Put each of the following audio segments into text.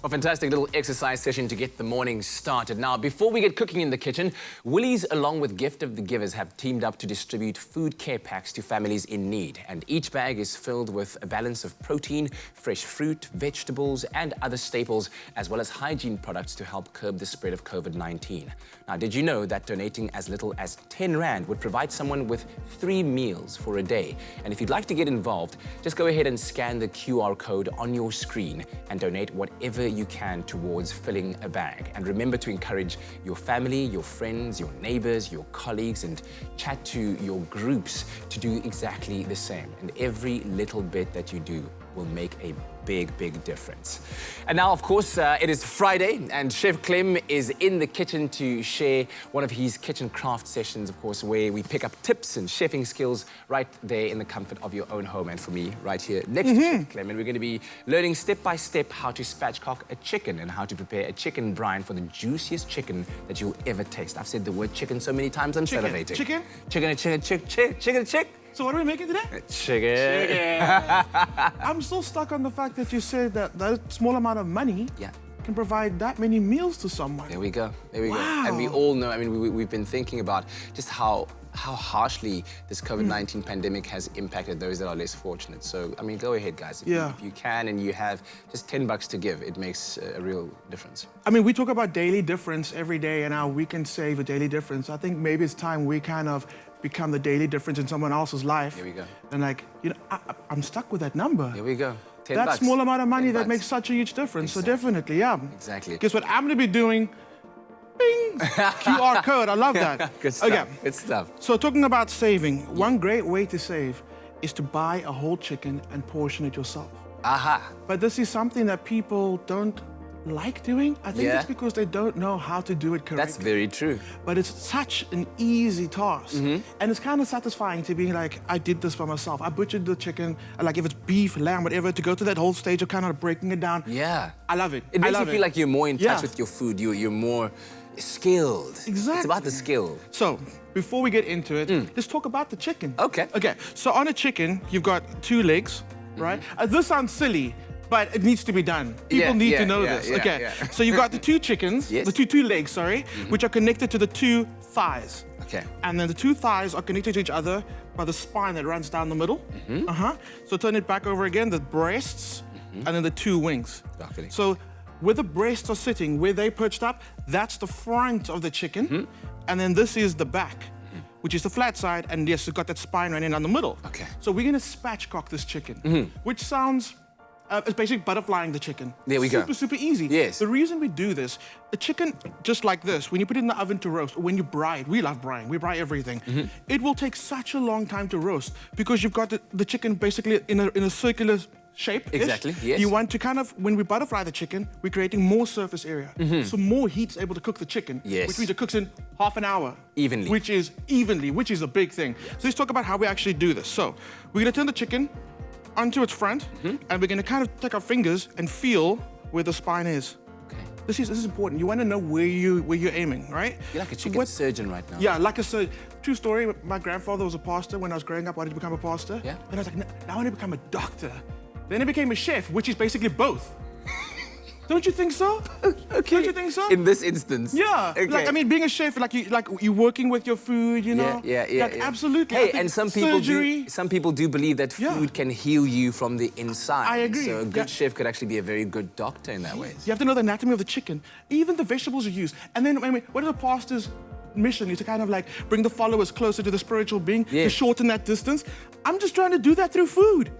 A fantastic little exercise session to get the morning started. Now, before we get cooking in the kitchen, Woolies, along with Gift of the Givers, have teamed up to distribute food care packs to families in need. And each bag is filled with a balance of protein, fresh fruit, vegetables, and other staples, as well as hygiene products to help curb the spread of COVID-19. Now, did you know that donating as little as 10 Rand would provide someone with 3 meals for a day? And if you'd like to get involved, just go ahead and scan the QR code on your screen and donate whatever you can towards filling a bag. And remember to encourage your family, your friends, your neighbors, your colleagues, and chat to your groups to do exactly the same. And every little bit that you do will make a big difference. And now, of course, it is Friday, and Chef Clem is in the kitchen to share one of his kitchen craft sessions, of course, where we pick up tips and chefing skills right there in the comfort of your own home. And for me, right here next to Chef Clem, and we're going to be learning step by step how to spatchcock a chicken and how to prepare a chicken brine for the juiciest chicken that you'll ever taste. I've said the word chicken so many times, I'm salivating. Chicken. So what are we making today? Chicken. I'm still stuck on the fact that you said that small amount of money can provide that many meals to someone. There we go. Wow. And we all know, I mean, we've been thinking about just how harshly this COVID-19 pandemic has impacted those that are less fortunate. So, I mean, go ahead, guys. If you can and you have just $10 to give, it makes a real difference. I mean, we talk about daily difference every day and how we can save a daily difference. I think maybe it's time we kind of become the daily difference in someone else's life. Here we go. And like, you know, I'm stuck with that number. Here we go. $10. That small amount of money that makes such a huge difference. Exactly. So definitely, yeah. Exactly. Guess what I'm going to be doing? Bing! QR code. I love that. Good stuff. Okay. Good stuff. So talking about saving, one great way to save is to buy a whole chicken and portion it yourself. Aha. But this is something that people don't like doing. I think it's because they don't know how to do it correctly. That's very true. But it's such an easy task. And it's kind of satisfying to be like, I did this by myself. I butchered the chicken, like if it's beef, lamb, whatever, to go to that whole stage of kind of breaking it down. Yeah. I love it. It makes you feel like you're more in touch with your food. You're more skilled. Exactly. It's about the skill. So, before we get into it, let's talk about the chicken. Okay. Okay, so on a chicken, you've got 2 legs, right? This sounds silly, but it needs to be done. People need to know this. Okay, so you've got the 2 chickens, the two legs, sorry, which are connected to the 2 thighs. Okay. And then the 2 thighs are connected to each other by the spine that runs down the middle. So turn it back over again, the breasts, and then the 2 wings. Exactly. So where the breasts are sitting, where they perched up, that's the front of the chicken. And then this is the back, which is the flat side, and yes, it's got that spine running down the middle. Okay. So we're gonna spatchcock this chicken, which sounds, it's basically butterflying the chicken. There we go. Super easy. Yes. The reason we do this, the chicken, just like this, when you put it in the oven to roast, or when you brine, we love brine, we brine everything. It will take such a long time to roast because you've got the chicken basically in a circular shape. Exactly, yes. You want to kind of, when we butterfly the chicken, we're creating more surface area. So more heat's able to cook the chicken, which means it cooks in half an hour. Evenly. Which is a big thing. So let's talk about how we actually do this. So we're gonna turn the chicken onto its front, and we're gonna kind of take our fingers and feel where the spine is. Okay. This is important. You wanna know where you're aiming, right? You're like a chicken surgeon right now. Yeah, like a surgeon. True story, my grandfather was a pastor. When I was growing up, I wanted to become a pastor. Yeah. And I was like, now I want to become a doctor. Then I became a chef, which is basically both. Don't you think so? Okay. Don't you think so? In this instance. Yeah. Okay. Like, I mean, being a chef, like you're working with your food, you know? Yeah. Absolutely. Hey, and some people do believe that food can heal you from the inside. I agree. So a good chef could actually be a very good doctor in that way. You have to know the anatomy of the chicken, even the vegetables you use. And then, I mean, what is a pastor's mission? Is to kind of like bring the followers closer to the spiritual being, to shorten that distance. I'm just trying to do that through food.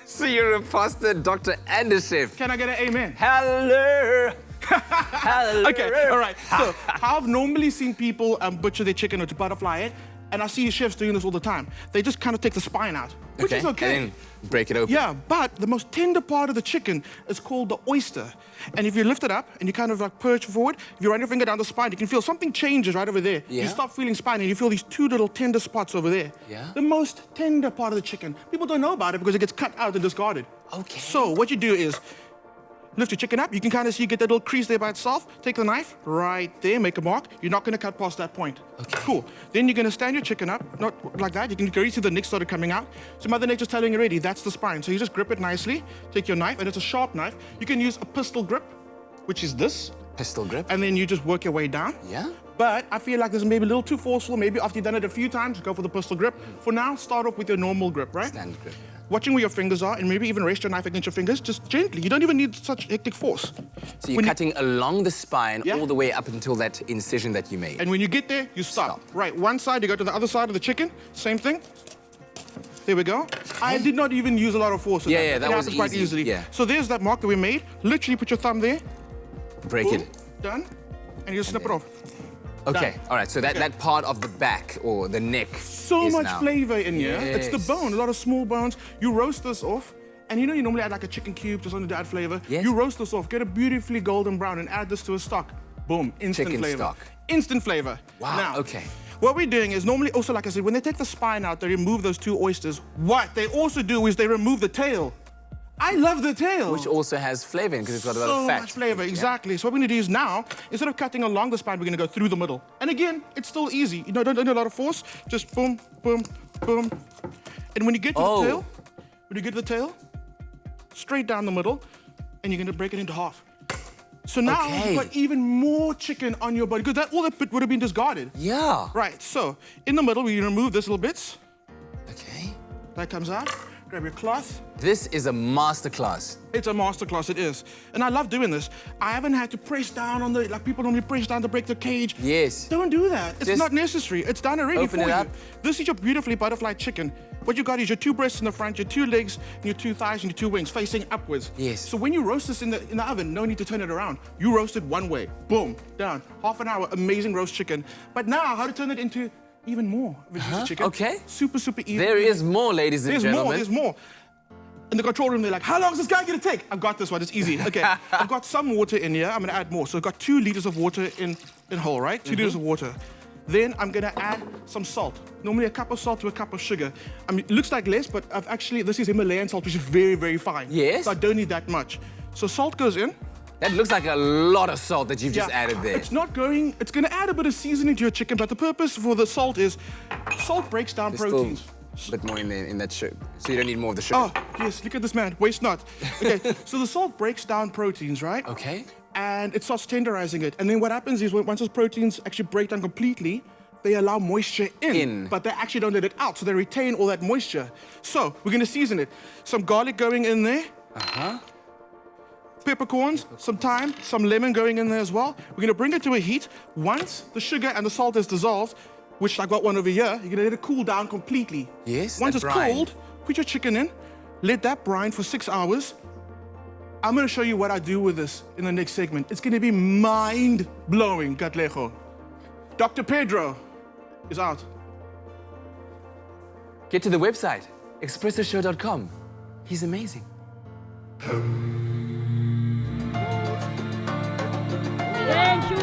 So you're a pastor, doctor, and a chef. Can I get an amen? Hello. Hello. Okay, all right. So I've normally seen people butcher their chicken or to butterfly it, and I see chefs doing this all the time. They just kind of take the spine out, which is okay. And then break it open. Yeah, but the most tender part of the chicken is called the oyster. And if you lift it up and you kind of like perch forward, if you run your finger down the spine, you can feel something changes right over there. Yeah. You stop feeling spine and you feel these 2 little tender spots over there. Yeah. The most tender part of the chicken. People don't know about it because it gets cut out and discarded. Okay. So what you do is lift your chicken up. You can kind of see, get that little crease there by itself. Take the knife right there, make a mark. You're not going to cut past that point. Okay. Cool. Then you're going to stand your chicken up, not like that. You can already see the nick started coming out. So Mother Nature's telling you already, that's the spine. So you just grip it nicely. Take your knife, and it's a sharp knife. You can use a pistol grip which is this. Pistol grip. And then you just work your way down. Yeah. But I feel like this is maybe a little too forceful. Maybe after you've done it a few times, go for the pistol grip. For now, start off with your normal grip, right? Standard grip. Watching where your fingers are, and maybe even rest your knife against your fingers, just gently. You don't even need such hectic force. So you're cutting along the spine all the way up until that incision that you made. And when you get there, you stop. Right, one side, you go to the other side of the chicken, same thing. There we go. I did not even use a lot of force. Yeah, that was quite easy. easily. Yeah. So there's that mark that we made. Literally put your thumb there. Break Boom, it. Done. And you snip it off. Okay, Done. all right, so that part of the back or the neck So is much now. flavor in here. Yes. It's the bone, a lot of small bones. You roast this off, and you know you normally add like a chicken cube, just something to add flavor. Yes. You roast this off, get a beautifully golden brown, and add this to a stock. Boom, instant Chicken flavor. stock. Instant flavor. Wow, Now, okay. What we're doing is normally also, like I said, when they take the spine out, they remove those two oysters. What they also do is they remove the tail. I love the tail. Which also has flavor because it's got a lot of fat. So much flavor, exactly. So what we're gonna do is now, instead of cutting along the spine, we're gonna go through the middle. And again, it's still easy. You know, don't do a lot of force. Just boom, boom, boom. And when you get to the tail, straight down the middle, and you're gonna break it into half. So now you've got even more chicken on your body, because all that bit would have been discarded. Yeah. Right, so in the middle, we remove this little bits. Okay. That comes out. Grab your cloth. This is a masterclass. It's a masterclass, it is. And I love doing this. I haven't had to press down on like people normally press down to break the cage. Yes. Don't do that. It's Just not necessary. It's done already open for it you. up. This is your beautifully butterfly chicken. What you got is your two breasts in the front, your two legs, and your two thighs, and your two wings facing upwards. Yes. So when you roast this in the oven, no need to turn it around. You roast it one way. Boom, down. Half an hour, amazing roast chicken. But now, how to turn it into even more veggie chicken. Okay. Super, super easy. There is more, ladies and gentlemen. There's more. In the control room, they're like, how long is this guy gonna take? I've got this one, it's easy. Okay, I've got some water in here. I'm gonna add more. So I've got 2 liters of water in whole, right? 2 liters of water. Then I'm gonna add some salt. Normally a cup of salt to a cup of sugar. I mean, it looks like less, but this is Himalayan salt, which is very, very fine. Yes. So I don't need that much. So salt goes in. That looks like a lot of salt that you've just added there. It's gonna add a bit of seasoning to your chicken, but the purpose for the salt is, salt breaks down proteins. A bit more in that sugar, so you don't need more of the sugar. Oh, yes, look at this man, waste not. Okay, so the salt breaks down proteins, right? Okay. And it starts tenderizing it. And then what happens is once those proteins actually break down completely, they allow moisture in, but they actually don't let it out, so they retain all that moisture. So we're gonna season it. Some garlic going in there. Peppercorns, some thyme, some lemon going in there as well. We're gonna bring it to a heat. Once the sugar and the salt is dissolved, which I got one over here, you're gonna let it cool down completely. Yes, Once it's brine. cold, put your chicken in, let that brine for 6 hours. I'm gonna show you what I do with this in the next segment. It's gonna be mind-blowing, Katlego. Dr. Pedro is out. Get to the website, expressoshow.com. He's amazing. Thank you.